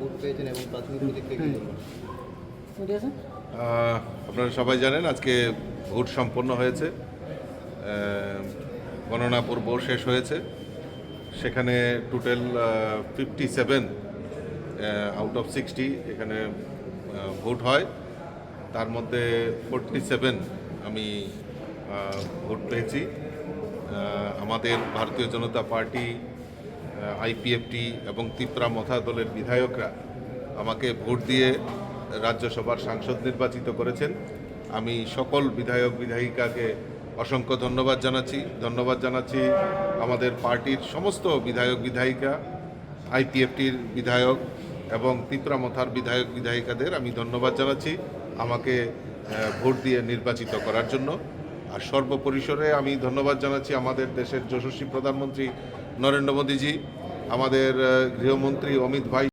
Vote পেয়েছেন এবং প্রাথমিক প্রতিক্রিয়া কি বলবেন? আপনারা সবাই জানেন আজকে ভোট সম্পন্ন হয়েছে, গণনা পূর্ব শেষ হয়েছে। সেখানে টোটাল 57 আউট অফ 60 এখানে ভোট হয়। তার মধ্যে 47 আমি ভোট পেয়েছি। আমাদের ভারতীয় জনতা পার্টি, আইপিএফটি এবং তিপ্রা মথা দলের বিধায়করা আমাকে ভোট দিয়ে রাজ্যসভার সাংসদ নির্বাচিত করেছেন। আমি সকল বিধায়ক বিধায়িকাকে অসংখ্য ধন্যবাদ জানাচ্ছি আমাদের পার্টির সমস্ত বিধায়ক বিধায়িকা, আইপিএফটির বিধায়ক এবং তিপ্রা মথার বিধায়ক বিধায়িকাদের আমি ধন্যবাদ জানাচ্ছি আমাকে ভোট দিয়ে নির্বাচিত করার জন্য। আর সর্বপরিসরে আমি ধন্যবাদ জানাচ্ছি আমাদের দেশের যশস্বী প্রধানমন্ত্রী নরেন্দ্র মোদীজি, আমাদের গৃহমন্ত্রী অমিত ভাই